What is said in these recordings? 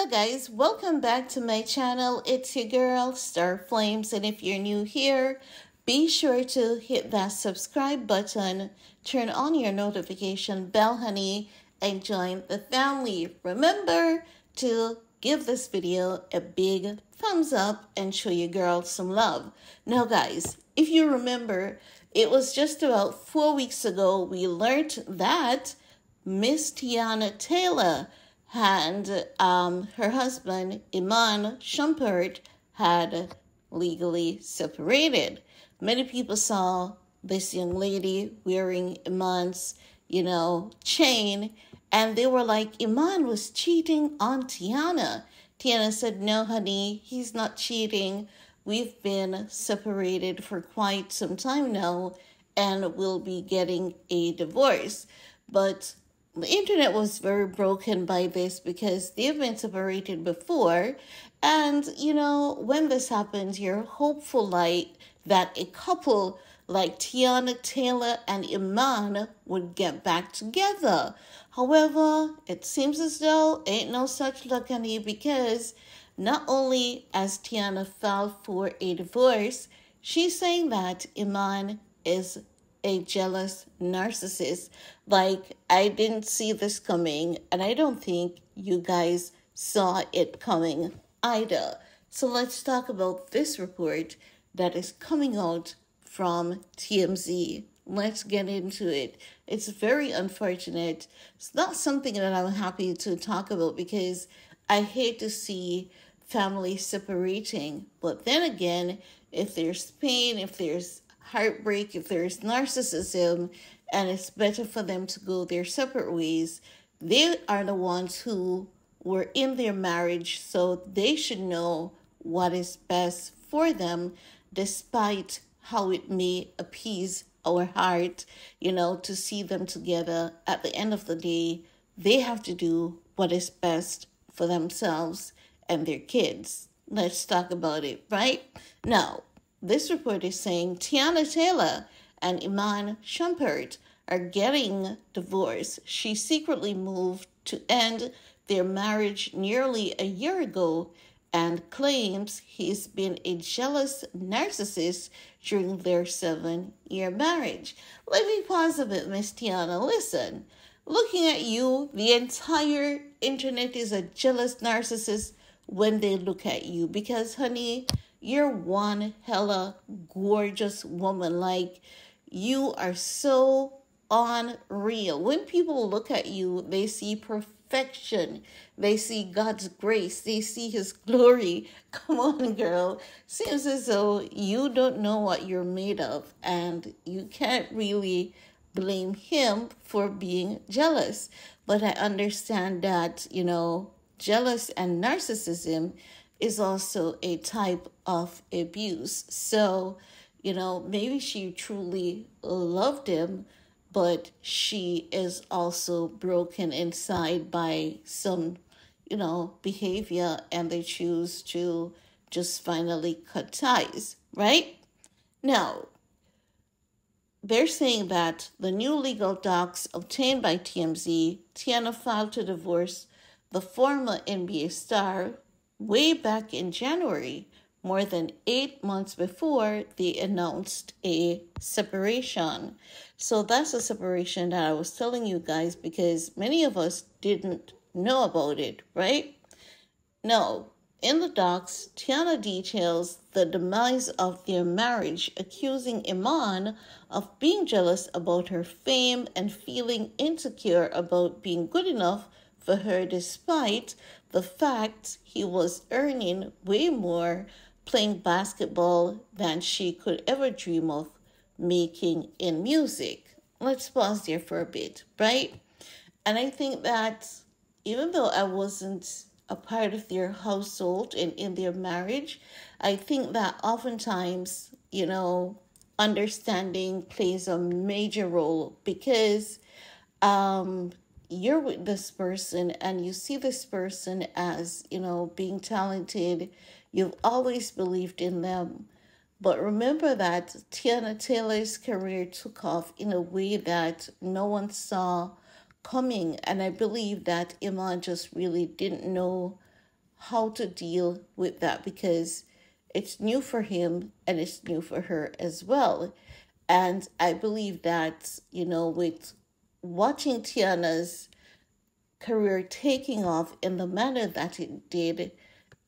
guys, welcome back to my channel. It's your girl Star Flames, and if you're new here, be sure to hit that subscribe button, turn on your notification bell, honey, and join the family. Remember to give this video a big thumbs up and show your girl some love. Now guys, if you remember, it was just about 4 weeks ago we learned that Miss Teyana and her husband, Iman Shumpert, had legally separated. Many people saw this young lady wearing Iman's, chain, and they were like, Iman was cheating on Teyana. Teyana said, no, honey, he's not cheating. We've been separated for quite some time now, and we'll be getting a divorce. But the internet was very broken by this because they've been separated before. And, when this happens, you're hopeful that a couple like Teyana Taylor and Iman would get back together. However, it seems as though ain't no such luck, honey, because not only has Teyana filed for a divorce, she's saying that Iman is a jealous narcissist. Like, I didn't see this coming, and I don't think you guys saw it coming either. So let's talk about this report that is coming out from TMZ. Let's get into it. It's very unfortunate. It's not something that I'm happy to talk about because I hate to see families separating. But then again, if there's pain, if there's heartbreak, if there's narcissism, and it's better for them to go their separate ways, they are the ones who were in their marriage, so they should know what is best for them, despite how it may appease our heart, to see them together. At the end of the day, they have to do what is best for themselves and their kids. Let's talk about it, right? Now, this report is saying Teyana Taylor and Iman Shumpert are getting divorced. She secretly moved to end their marriage nearly a year ago and claims he's been a jealous narcissist during their 7-year marriage. Let me pause a bit, Miss Teyana. Listen, looking at you, the entire internet is a jealous narcissist when they look at you because, honey, you're one hella gorgeous woman. Like, you are so unreal. When people look at you, they see perfection. They see God's grace. They see his glory. Come on, girl. Seems as though you don't know what you're made of, and you can't really blame him for being jealous. But I understand that, jealous and narcissism is also a type of abuse. So, maybe she truly loved him, but she is also broken inside by some, behavior, and they choose to just finally cut ties, right? Now, they're saying that the new legal docs obtained by TMZ, Teyana filed to divorce the former NBA star way back in January, more than 8 months before they announced a separation. So that's a separation that I was telling you guys because many of us didn't know about it, right? Now, in the docs, Teyana details the demise of their marriage, accusing Iman of being jealous about her fame and feeling insecure about being good enough for her despite the fact he was earning way more playing basketball than she could ever dream of making in music. Let's pause there for a bit, right? And I think that even though I wasn't a part of their household and in their marriage, I think that oftentimes, understanding plays a major role because you're with this person and you see this person as, being talented. You've always believed in them. But remember that Teyana Taylor's career took off in a way that no one saw coming. And I believe that Iman just really didn't know how to deal with that, because it's new for him and it's new for her as well. And I believe that, with watching Teyana's career taking off in the manner that it did,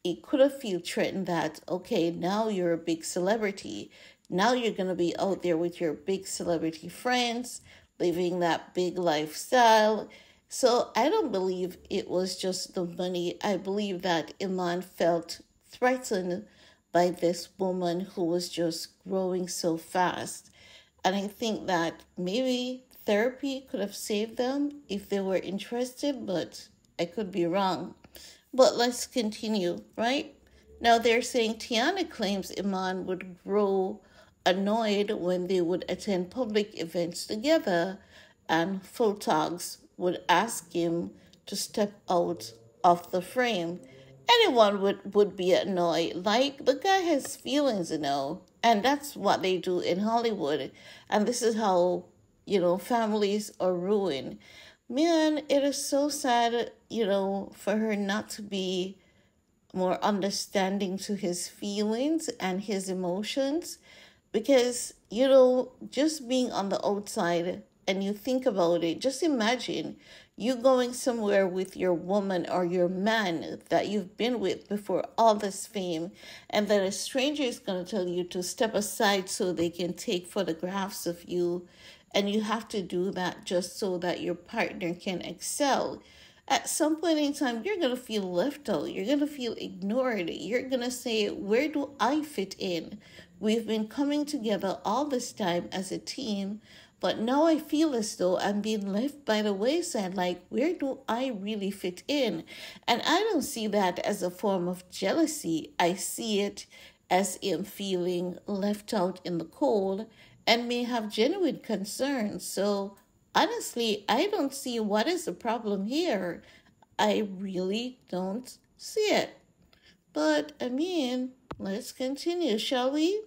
it could have feel threatened that, okay, now you're a big celebrity. Now you're going to be out there with your big celebrity friends, living that big lifestyle. So I don't believe it was just the money. I believe that Iman felt threatened by this woman who was just growing so fast. And I think that maybe therapy could have saved them if they were interested, but I could be wrong. But let's continue, right? Now they're saying Teyana claims Iman would grow annoyed when they would attend public events together, and photogs would ask him to step out of the frame. Anyone would be annoyed. Like, the guy has feelings, and that's what they do in Hollywood. And this is how, families are ruined. Man, it is so sad, for her not to be more understanding to his feelings and his emotions, because, just being on the outside and you think about it, just imagine you going somewhere with your woman or your man that you've been with before all this fame, and then a stranger is going to tell you to step aside so they can take photographs of you, and you have to do that just so that your partner can excel. At some point in time, you're going to feel left out. You're going to feel ignored. You're going to say, where do I fit in? We've been coming together all this time as a team, but now I feel as though I'm being left by the wayside. Like, where do I really fit in? And I don't see that as a form of jealousy. I see it as him feeling left out in the cold and may have genuine concerns. So honestly, I don't see what is the problem here. I really don't see it. But I mean, let's continue, shall we?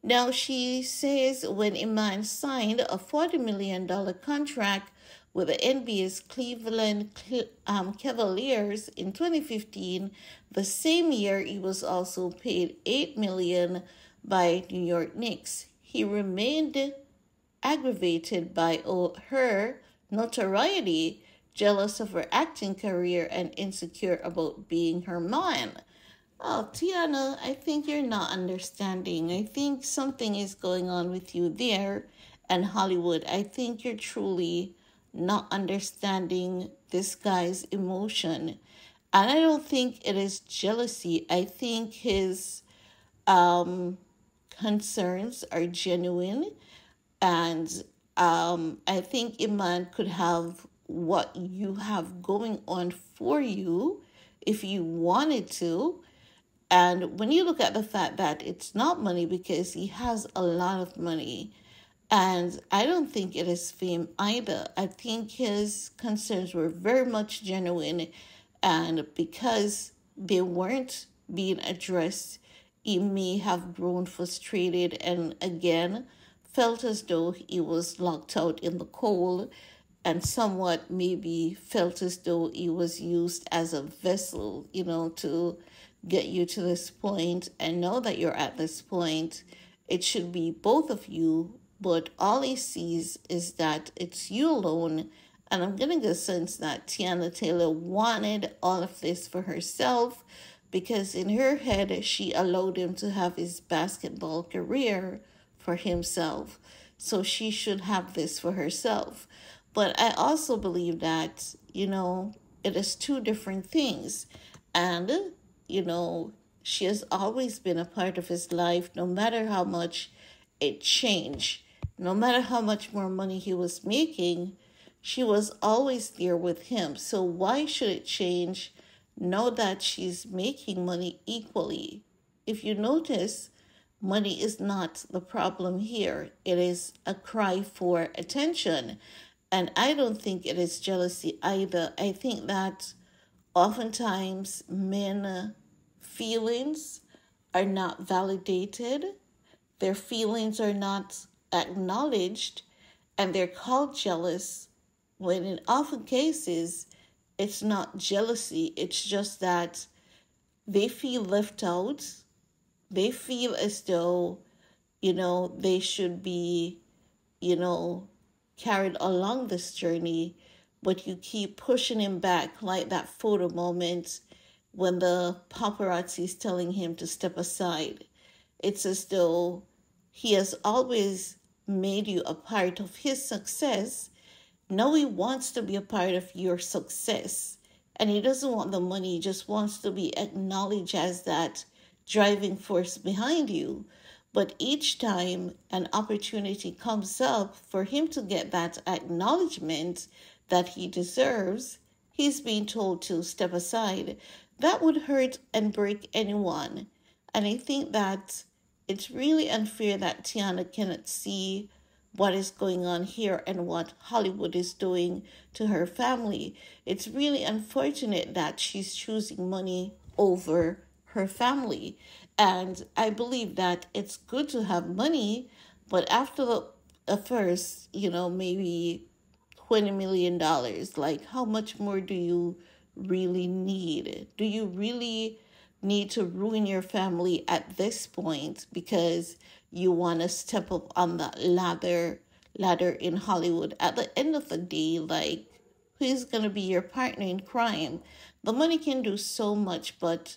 Now she says when Iman signed a $40 million contract with the NBA's Cleveland Cavaliers in 2015, the same year he was also paid $8 million by New York Knicks. He remained aggravated by her notoriety, jealous of her acting career, and insecure about being her man. Oh, Teyana, I think you're not understanding. I think something is going on with you there and Hollywood. I think you're truly not understanding this guy's emotion. And I don't think it is jealousy. I think his concerns are genuine. And I think Iman could have what you have going on for you if you wanted to. And when you look at the fact that it's not money, because he has a lot of money, and I don't think it is fame either. I think his concerns were very much genuine, and because they weren't being addressed, he may have grown frustrated and again felt as though he was locked out in the cold, and somewhat maybe felt as though he was used as a vessel, to get you to this point. And know that you're at this point. It should be both of you, but all he sees is that it's you alone. And I'm getting the sense that Teyana Taylor wanted all of this for herself, because in her head, she allowed him to have his basketball career for himself. So she should have this for herself. But I also believe that, it is two different things. And, she has always been a part of his life, no matter how much it changed. No matter how much more money he was making, she was always there with him. So why should it change now that she's making money equally? If you notice, money is not the problem here. It is a cry for attention. And I don't think it is jealousy either. I think that oftentimes men feelings are not validated. Their feelings are not acknowledged, and they're called jealous, when in often cases it's not jealousy. It's just that they feel left out. They feel as though, they should be, you know, carried along this journey, but you keep pushing him back, like that photo moment when the paparazzi is telling him to step aside. It's as though he has always made you a part of his success. Now he wants to be a part of your success. And he doesn't want the money, he just wants to be acknowledged as that driving force behind you. But each time an opportunity comes up for him to get that acknowledgement that he deserves, he's being told to step aside. That would hurt and break anyone. And I think that it's really unfair that Teyana cannot see what is going on here and what Hollywood is doing to her family. It's really unfortunate that she's choosing money over her family. And I believe that it's good to have money, but after the first, maybe $20 million, like how much more do you really need? Do you really need to ruin your family at this point because you want to step up on that ladder in Hollywood? At the end of the day, like, who's going to be your partner in crime? The money can do so much, but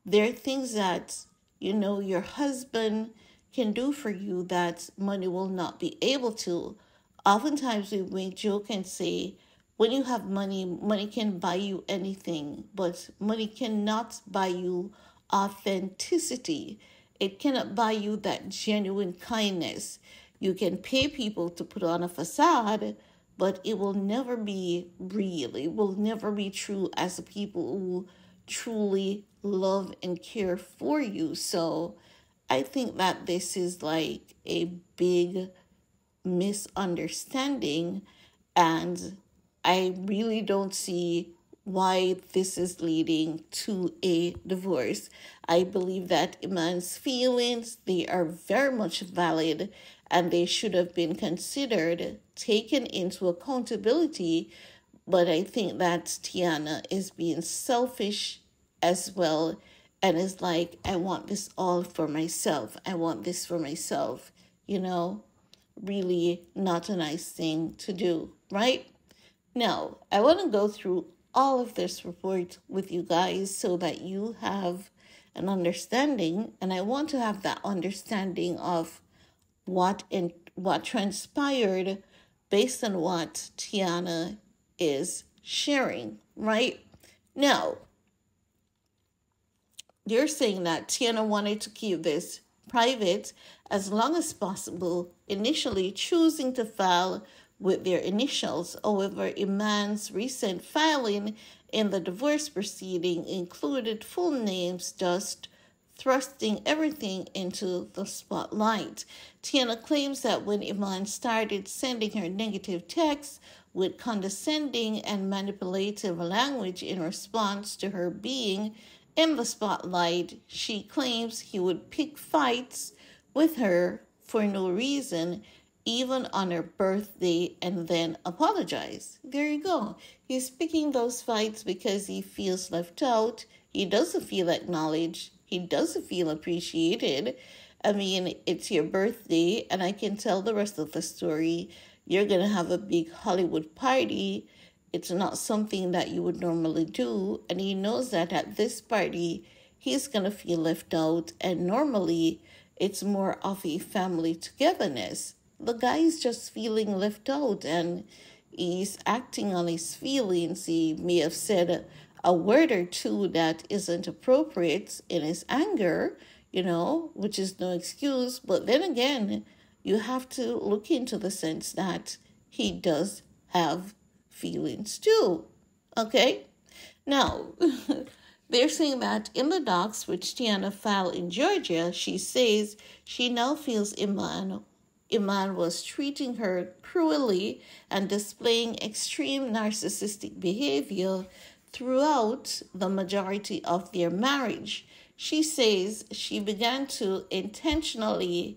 there are things that, your husband can do for you that money will not be able to. Oftentimes we make joke and say, when you have money, money can buy you anything, but money cannot buy you authenticity. It cannot buy you that genuine kindness. You can pay people to put on a facade, but it will never be real. It will never be true as the people who truly love and care for you. So I think that this is like a big misunderstanding, and I really don't see why this is leading to a divorce. I believe that Iman's feelings, they are very much valid, and they should have been considered, taken into accountability. But I think that Teyana is being selfish as well, and is like, I want this all for myself. I want this for myself. Really not a nice thing to do, right? Now, I want to go through all of this report with you guys so that you have an understanding, and I want to have that understanding of what transpired based on what Teyana is sharing, right? Now, they're saying that Teyana wanted to keep this private as long as possible, initially choosing to file with their initials. However, Iman's recent filing in the divorce proceeding included full names, thus thrusting everything into the spotlight. Teyana claims that when Iman started sending her negative texts with condescending and manipulative language in response to her being in the spotlight, she claims he would pick fights with her for no reason, even on her birthday, and then apologize. There you go. He's picking those fights because he feels left out. He doesn't feel acknowledged. He doesn't feel appreciated. I mean, it's your birthday, and I can tell the rest of the story. You're going to have a big Hollywood party. It's not something that you would normally do, and he knows that at this party, he's going to feel left out, and normally, it's more of a family togetherness. The guy is just feeling left out, and he's acting on his feelings. He may have said a word or two that isn't appropriate in his anger, which is no excuse. But then again, you have to look into the sense that he does have feelings too. Okay? Now, they're saying that in the docs which Teyana filed in Georgia, she says she now feels Iman was treating her cruelly and displaying extreme narcissistic behavior throughout the majority of their marriage. She says she began to intentionally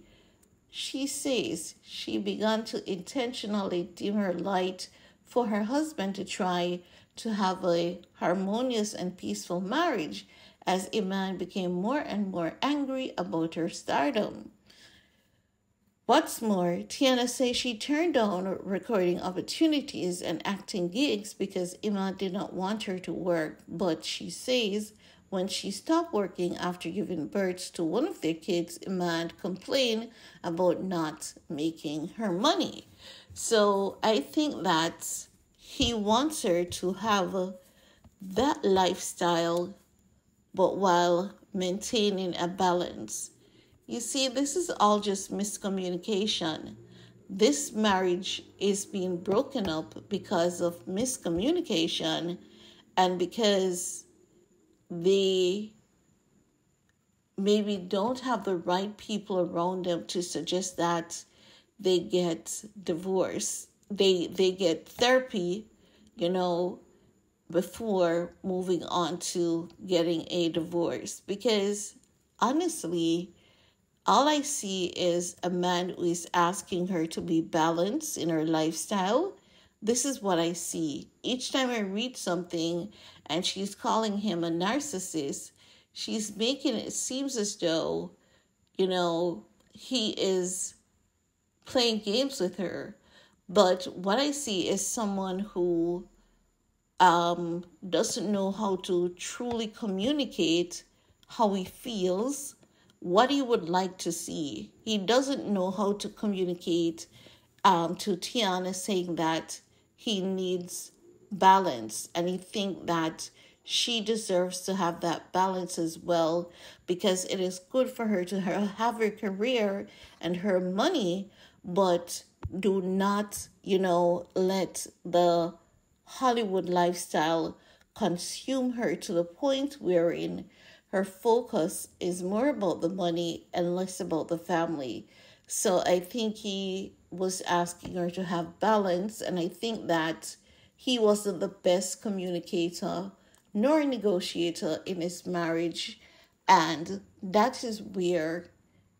dim her light for her husband to try to have a harmonious and peaceful marriage. as Iman became more and more angry about her stardom. What's more, Teyana says she turned down recording opportunities and acting gigs because Iman did not want her to work, but she says when she stopped working after giving birth to one of their kids, Iman complained about not making her money. So I think that he wants her to have that lifestyle, but while maintaining a balance. You see, this is all just miscommunication. This marriage is being broken up because of miscommunication and because they maybe don't have the right people around them to suggest that they get divorced. They get therapy, you know, before moving on to getting a divorce. Because honestly, all I see is a man who is asking her to be balanced in her lifestyle. This is what I see. Each time I read something and she's calling him a narcissist, she's making it seem as though, you know, he is playing games with her. But what I see is someone who doesn't know how to truly communicate how he feels, what he would like to see. He doesn't know how to communicate to Teyana, saying that he needs balance and he think that she deserves to have that balance as well, because it is good for her to have her career and her money, but do not, let the Hollywood lifestyle consume her to the point wherein her focus is more about the money and less about the family. So I think he was asking her to have balance, and I think that he wasn't the best communicator nor negotiator in his marriage, and that is where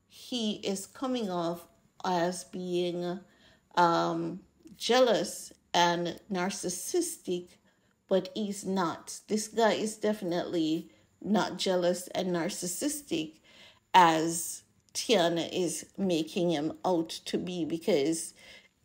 he is coming off as being jealous and narcissistic, but he's not. This guy is definitely not jealous and narcissistic as Teyana is making him out to be, because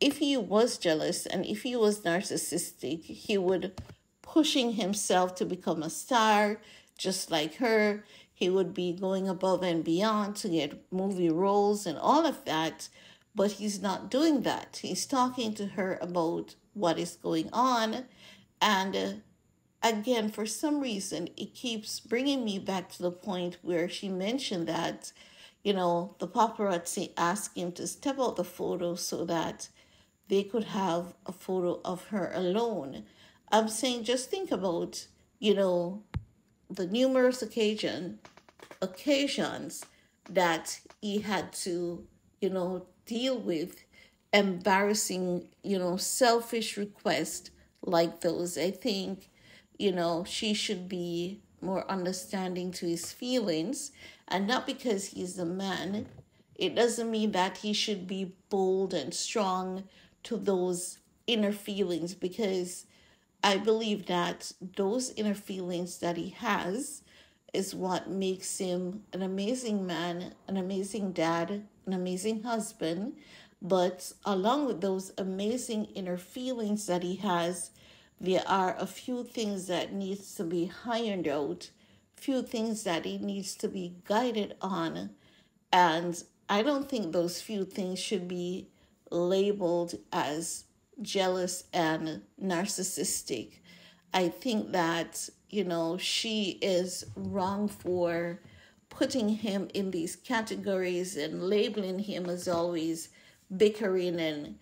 if he was jealous and if he was narcissistic, he would pushing himself to become a star just like her. He would be going above and beyond to get movie roles and all of that, but he's not doing that. He's talking to her about what is going on, and again, for some reason, it keeps bringing me back to the point where she mentioned that, the paparazzi asked him to step out the photo so that they could have a photo of her alone. I'm saying, just think about, the numerous occasions that he had to, deal with embarrassing, selfish requests like those. I think, she should be more understanding to his feelings, and not because he's a man. It doesn't mean that he should be bold and strong to those inner feelings, because I believe that those inner feelings that he has is what makes him an amazing man, an amazing dad, an amazing husband. But along with those amazing inner feelings that he has, there are a few things that needs to be ironed out, few things that he needs to be guided on. And I don't think those few things should be labeled as jealous and narcissistic. I think that, she is wrong for putting him in these categories and labeling him as always bickering and,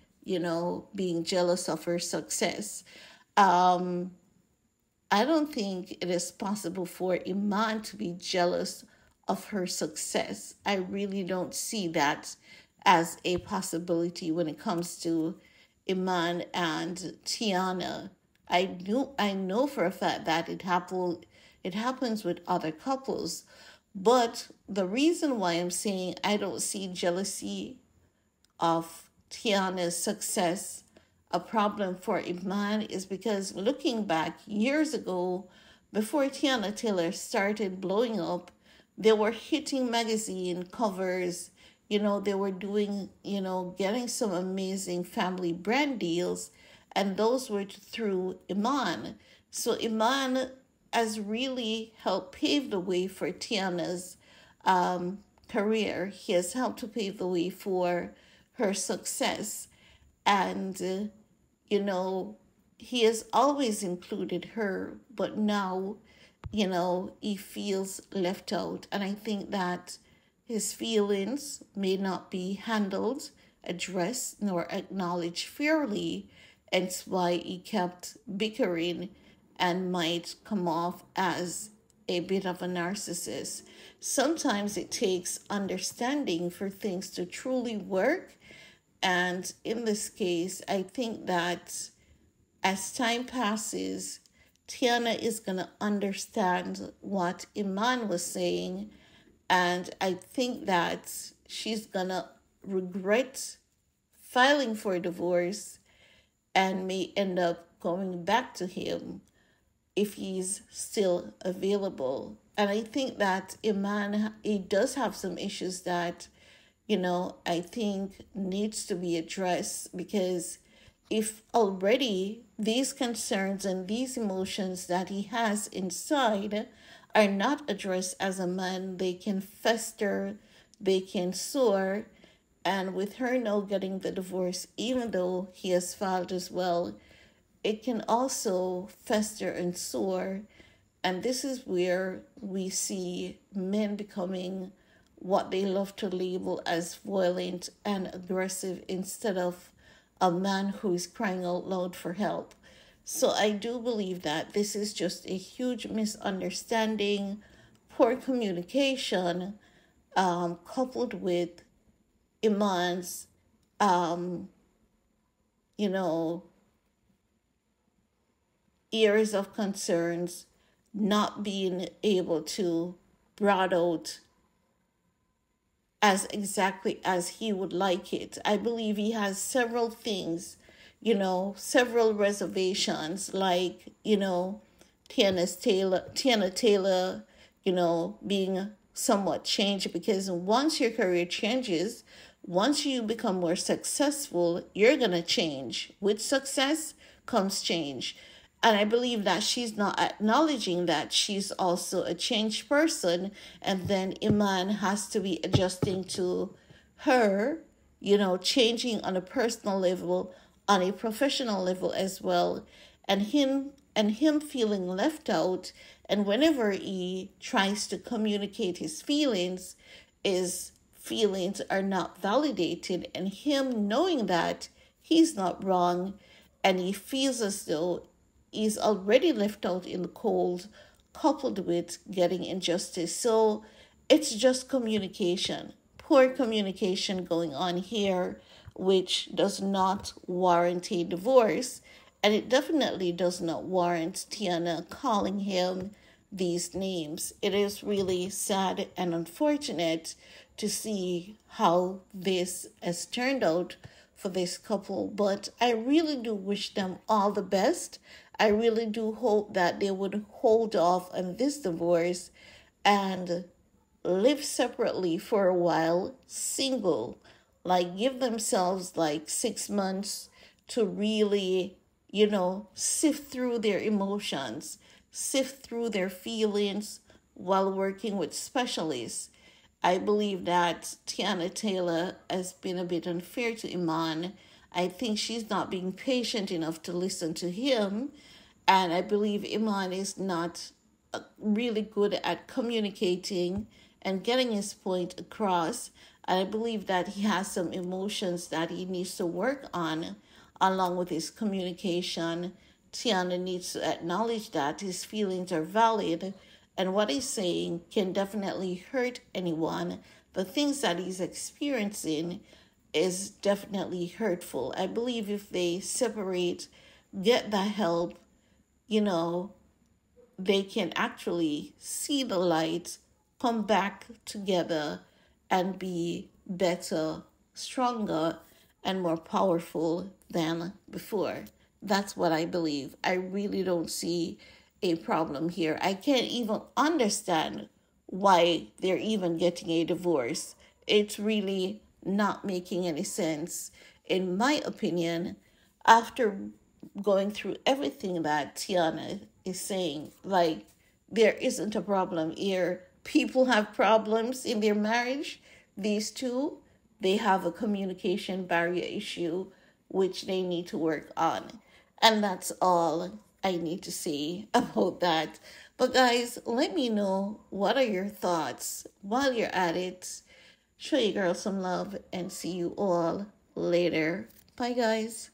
being jealous of her success. I don't think it is possible for Iman to be jealous of her success. I really don't see that as a possibility when it comes to Iman and Teyana. I know for a fact that it happens with other couples, but the reason why I'm saying I don't see jealousy of Teyana's success a problem for Iman is because looking back years ago, before Teyana Taylor started blowing up, they were hitting magazine covers. They were doing, getting some amazing family brand deals, and those were through Iman. So Iman has really helped pave the way for Teyana's career. He has helped to pave the way for her success. And, you know, he has always included her, but now, he feels left out. And I think that his feelings may not be handled, addressed, nor acknowledged fairly. And it's why he kept bickering and might come off as a bit of a narcissist. Sometimes it takes understanding for things to truly work. And in this case, I think that as time passes, Teyana is going to understand what Iman was saying. And I think that she's going to regret filing for divorce and may end up going back to him if he's still available. And I think that Iman, he does have some issues that, I think needs to be addressed, because if already these concerns and these emotions that he has inside are not addressed as a man, they can fester, they can soar. And with her now getting the divorce, even though he has filed as well, it can also fester and soar. And this is where we see men becoming what they love to label as violent and aggressive instead of a man who is crying out loud for help. So I do believe that this is just a huge misunderstanding, poor communication, coupled with Iman's, you know, areas of concerns not being able to brought out as exactly as he would like it. I believe he has several things, several reservations, like, Teyana Taylor, being somewhat changed, because once your career changes, once you become more successful, you're going to change. With success comes change. And I believe that she's not acknowledging that she's also a changed person. And then Iman has to be adjusting to her, changing on a personal level, on a professional level as well. And him feeling left out. And whenever he tries to communicate his feelings are not validated. And him knowing that he's not wrong, and he feels as though is already left out in the cold, coupled with getting injustice. So it's just communication, poor communication going on here, which does not warrant a divorce. And it definitely does not warrant Teyana calling him these names. It is really sad and unfortunate to see how this has turned out for this couple, but I really do wish them all the best. I really do hope that they would hold off on this divorce and live separately for a while, single, like give themselves like 6 months to really, sift through their emotions, sift through their feelings while working with specialists. I believe that Teyana Taylor has been a bit unfair to Iman. I think she's not being patient enough to listen to him. And I believe Iman is not really good at communicating and getting his point across. And I believe that he has some emotions that he needs to work on along with his communication. Teyana needs to acknowledge that his feelings are valid, and what he's saying can definitely hurt anyone. The things that he's experiencing is definitely hurtful. I believe if they separate, get the help, they can actually see the light, come back together, and be better, stronger, and more powerful than before. That's what I believe. I really don't see a problem here. I can't even understand why they're even getting a divorce. It's really not making any sense, in my opinion, after going through everything that Teyana is saying. Like, there isn't a problem here. People have problems in their marriage. These two, they have a communication barrier issue which they need to work on. And that's all I need to say about that. But guys, let me know, what are your thoughts while you're at it. Show your girl some love and see you all later. Bye, guys.